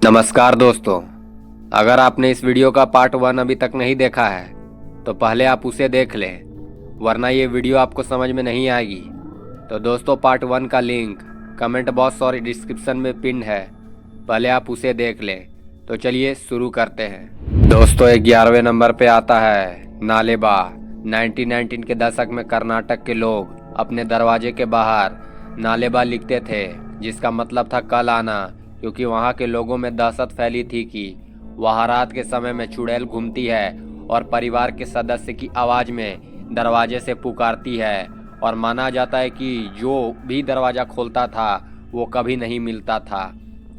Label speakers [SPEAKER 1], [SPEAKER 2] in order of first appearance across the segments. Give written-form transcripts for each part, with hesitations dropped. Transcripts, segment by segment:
[SPEAKER 1] नमस्कार दोस्तों। अगर आपने इस वीडियो का पार्ट 1 अभी तक नहीं देखा है तो पहले आप उसे देख लें, वरना ये वीडियो आपको समझ में नहीं आएगी। तो दोस्तों, पार्ट 1 का लिंक कमेंट बॉक्स और डिस्क्रिप्शन में पिन है, पहले आप उसे देख लें। तो चलिए शुरू करते हैं। दोस्तों, 11वें नंबर पे आता है नालेबा। 1919 के दशक में कर्नाटक के लोग अपने दरवाजे के बाहर नालेबा लिखते थे, जिसका मतलब था कल आना, क्योंकि वहाँ के लोगों में दहशत फैली थी कि वहाँ रात के समय में चुड़ैल घूमती है और परिवार के सदस्य की आवाज़ में दरवाजे से पुकारती है, और माना जाता है कि जो भी दरवाज़ा खोलता था वो कभी नहीं मिलता था।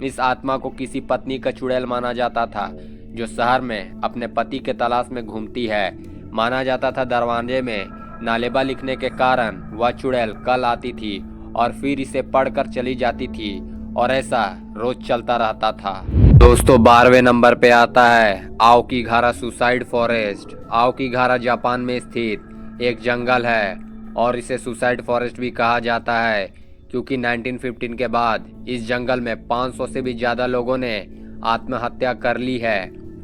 [SPEAKER 1] इस आत्मा को किसी पत्नी का चुड़ैल माना जाता था, जो शहर में अपने पति के तलाश में घूमती है। माना जाता था दरवाजे में नालेबा लिखने के कारण वह चुड़ैल कल आती थी और फिर इसे पढ़कर चली जाती थी, और ऐसा रोज चलता रहता था। दोस्तों, 12वें नंबर पे आता है आओकीघारा सुसाइड फॉरेस्ट। आओकीघारा जापान में स्थित एक जंगल है और इसे सुसाइड फॉरेस्ट भी कहा जाता है, क्योंकि 1915 के बाद इस जंगल में 500 से भी ज़्यादा लोगों ने आत्महत्या कर ली है।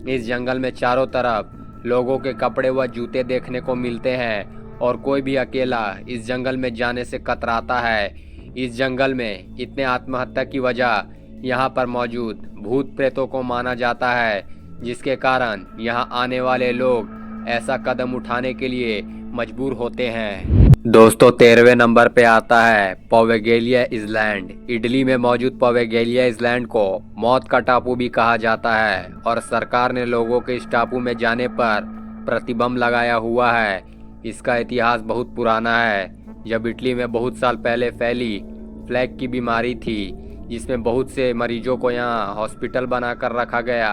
[SPEAKER 1] इस जंगल में चारों तरफ लोगों के कपड़े व जूते देखने को मिलते हैं, और कोई भी अकेला इस जंगल में जाने से कतराता है। इस जंगल में इतने आत्महत्या की वजह यहाँ पर मौजूद भूत प्रेतों को माना जाता है, जिसके कारण यहाँ आने वाले लोग ऐसा कदम उठाने के लिए मजबूर होते हैं। दोस्तों, 13वें नंबर पे आता है पोवेगेलिया आइलैंड। इटली में मौजूद पोवेगेलिया आइलैंड को मौत का टापू भी कहा जाता है, और सरकार ने लोगों के इस टापू में जाने पर प्रतिबंध लगाया हुआ है। इसका इतिहास बहुत पुराना है, जब इटली में बहुत साल पहले फैली प्लेग की बीमारी थी, जिसमें बहुत से मरीजों को यहाँ हॉस्पिटल बनाकर रखा गया,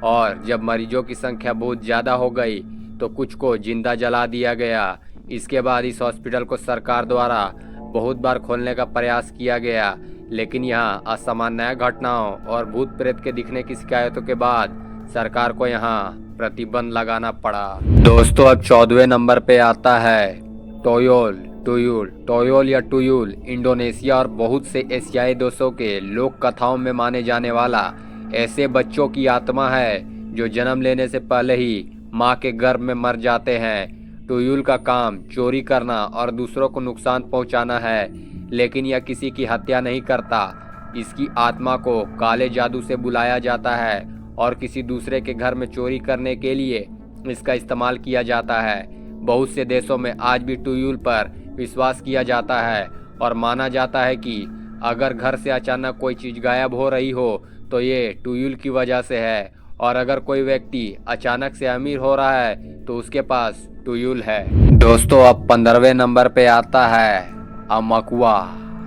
[SPEAKER 1] और जब मरीजों की संख्या बहुत ज़्यादा हो गई तो कुछ को जिंदा जला दिया गया। इसके बाद इस हॉस्पिटल को सरकार द्वारा बहुत बार खोलने का प्रयास किया गया, लेकिन यहाँ असामान्य घटनाओं और भूत प्रेत के दिखने की शिकायतों के बाद सरकार को यहाँ प्रतिबंध लगाना पड़ा। दोस्तों, अब 14वें नंबर पे आता है टोयोल। टोयोल या टुयुल इंडोनेशिया और बहुत से एशियाई देशों के लोक कथाओं में माने जाने वाला ऐसे बच्चों की आत्मा है जो जन्म लेने से पहले ही माँ के गर्भ में मर जाते हैं। टुयुल का काम चोरी करना और दूसरों को नुकसान पहुंचाना है, लेकिन यह किसी की हत्या नहीं करता। इसकी आत्मा को काले जादू से बुलाया जाता है और किसी दूसरे के घर में चोरी करने के लिए इसका इस्तेमाल किया जाता है। बहुत से देशों में आज भी टुयुल पर विश्वास किया जाता है, और माना जाता है कि अगर घर से अचानक कोई चीज गायब हो रही हो तो ये टुयुल की वजह से है, और अगर कोई व्यक्ति अचानक से अमीर हो रहा है तो उसके पास टुयुल है। दोस्तों, अब 15वें नंबर पे आता है अमकुआ।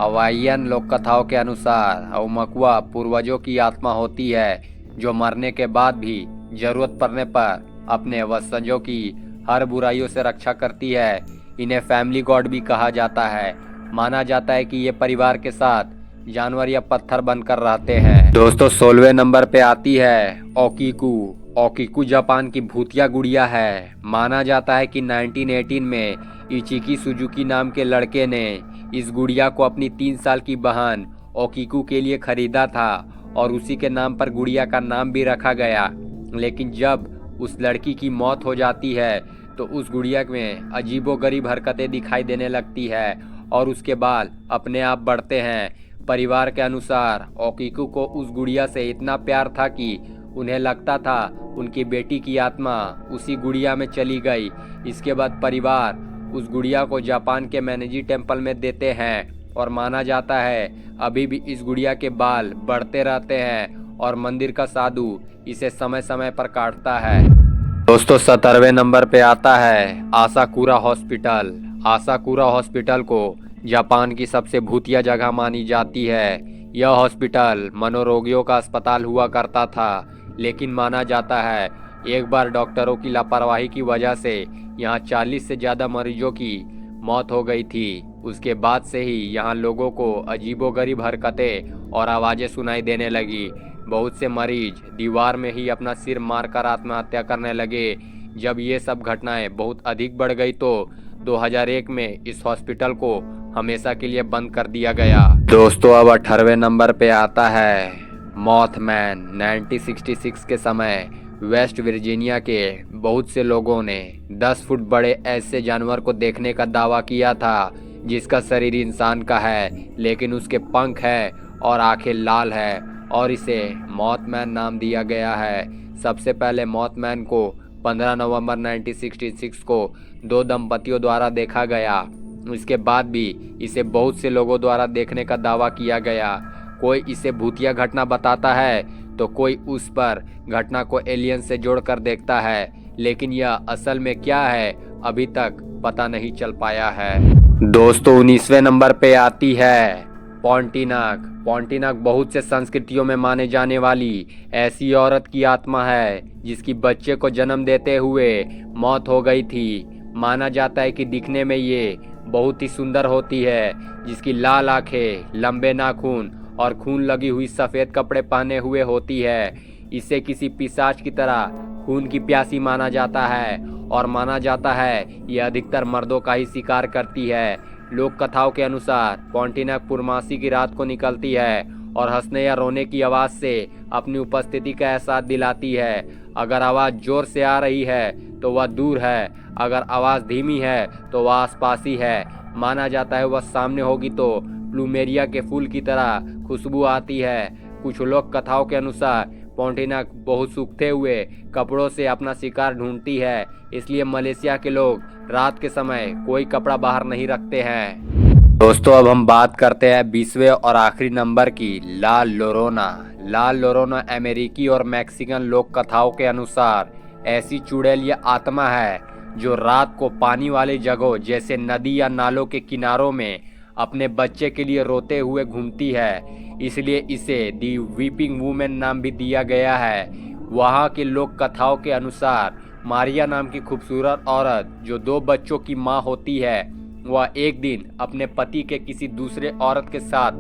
[SPEAKER 1] हवाईयन लोक कथाओं के अनुसार अमकुआ पूर्वजों की आत्मा होती है, जो मरने के बाद भी जरूरत पड़ने पर अपने वंशजों की हर बुराइयों से रक्षा करती है। इन्हें फैमिली गॉड भी कहा जाता है। माना जाता है कि ये परिवार के साथ जानवर या पत्थर बनकर रहते हैं। दोस्तों, 16वें नंबर पे आती है ओकीकू। ओकीकू जापान की भूतिया गुड़िया है। माना जाता है कि 1918 में इचिकी सुजुकी नाम के लड़के ने इस गुड़िया को अपनी 3 साल की बहन ओकीकू के लिए खरीदा था, और उसी के नाम पर गुड़िया का नाम भी रखा गया। लेकिन जब उस लड़की की मौत हो जाती है तो उस गुड़िया में अजीबोगरीब हरकतें दिखाई देने लगती है, और उसके बाल अपने आप बढ़ते हैं। परिवार के अनुसार ओकीकू को उस गुड़िया से इतना प्यार था कि उन्हें लगता था उनकी बेटी की आत्मा उसी गुड़िया में चली गई। इसके बाद परिवार उस गुड़िया को जापान के मैनेजी टेम्पल में देते हैं, और माना जाता है अभी भी इस गुड़िया के बाल बढ़ते रहते हैं, और मंदिर का साधु इसे समय समय पर काटता है। दोस्तों, 17वें नंबर पे आता है आसाकुरा हॉस्पिटल। आसाकुरा हॉस्पिटल को जापान की सबसे भूतिया जगह मानी जाती है। यह हॉस्पिटल मनोरोगियों का अस्पताल हुआ करता था, लेकिन माना जाता है एक बार डॉक्टरों की लापरवाही की वजह से यहाँ 40 से ज़्यादा मरीजों की मौत हो गई थी। उसके बाद से ही यहाँ लोगों को अजीबोगरीब हरकतें और आवाज़ें सुनाई देने लगी। बहुत से मरीज दीवार में ही अपना सिर मारकर आत्महत्या करने लगे। जब ये सब घटनाएं बहुत अधिक बढ़ गई तो 2001 में इस हॉस्पिटल को हमेशा के लिए बंद कर दिया गया। दोस्तों, अब 18वें नंबर पे आता है मॉथमैन 1966 के समय वेस्ट वर्जीनिया के बहुत से लोगों ने 10 फुट बड़े ऐसे जानवर को देखने का दावा किया था जिसका शरीर इंसान का है, लेकिन उसके पंख है और आंखें लाल है, और इसे मॉथमैन नाम दिया गया है। सबसे पहले मॉथमैन को 15 नवंबर 1966 को 2 दंपतियों द्वारा देखा गया। इसके बाद भी इसे बहुत से लोगों द्वारा देखने का दावा किया गया। कोई इसे भूतिया घटना बताता है तो कोई उस पर घटना को एलियन से जोड़कर देखता है, लेकिन यह असल में क्या है अभी तक पता नहीं चल पाया है। दोस्तों 19वें नंबर पे आती है पोंटिनाक। पोंटिनाक बहुत से संस्कृतियों में माने जाने वाली ऐसी औरत की आत्मा है जिसकी बच्चे को जन्म देते हुए मौत हो गई थी। माना जाता है कि दिखने में ये बहुत ही सुंदर होती है, जिसकी लाल आंखें, लंबे नाखून और खून लगी हुई सफ़ेद कपड़े पहने हुए होती है। इसे किसी पिशाच की तरह खून की प्यासी माना जाता है और माना जाता है ये अधिकतर मर्दों का ही शिकार करती है। लोक कथाओं के अनुसार पोंटिनाक पूर्णमासी की रात को निकलती है और हंसने या रोने की आवाज़ से अपनी उपस्थिति का एहसास दिलाती है। अगर आवाज़ जोर से आ रही है तो वह दूर है, अगर आवाज़ धीमी है तो वह आसपास ही है। माना जाता है वह सामने होगी तो प्लूमेरिया के फूल की तरह खुशबू आती है। कुछ लोक कथाओं के अनुसार पोंटिनाक बहुत सूखते हुए कपड़ों से अपना शिकार ढूंढती है, इसलिए मलेशिया के लोग रात के समय कोई कपड़ा बाहर नहीं रखते हैं। दोस्तों अब हम बात करते हैं 20वें और आखिरी नंबर की, ला लोरोना। ला लोरोना अमेरिकी और मैक्सिकन लोक कथाओं के अनुसार ऐसी चुड़ैल या आत्मा है जो रात को पानी वाली जगहों जैसे नदी या नालों के किनारों में अपने बच्चे के लिए रोते हुए घूमती है, इसलिए इसे दी वीपिंग वुमेन नाम भी दिया गया है। वहाँ के लोक कथाओं के अनुसार मारिया नाम की खूबसूरत औरत जो 2 बच्चों की माँ होती है, वह एक दिन अपने पति के किसी दूसरे औरत के साथ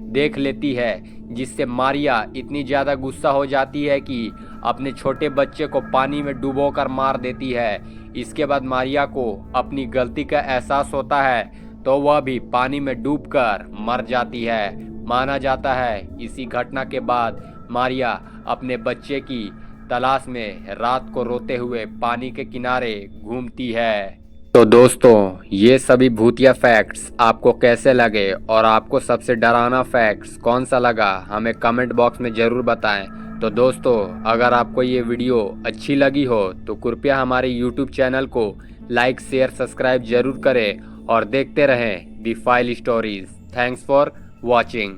[SPEAKER 1] देख लेती है, जिससे मारिया इतनी ज़्यादा गुस्सा हो जाती है कि अपने छोटे बच्चे को पानी में डुबोकर मार देती है। इसके बाद मारिया को अपनी गलती का एहसास होता है तो वह भी पानी में डूबकर मर जाती है। माना जाता है इसी घटना के बाद मारिया अपने बच्चे की तलाश में रात को रोते हुए पानी के किनारे घूमती है। तो दोस्तों ये सभी भूतिया फैक्ट्स आपको कैसे लगे और आपको सबसे डरावना फैक्ट्स कौन सा लगा हमें कमेंट बॉक्स में ज़रूर बताएं। तो दोस्तों अगर आपको ये वीडियो अच्छी लगी हो तो कृपया हमारे YouTube चैनल को लाइक, शेयर, सब्सक्राइब जरूर करें और देखते रहें the file stories. Thanks for watching.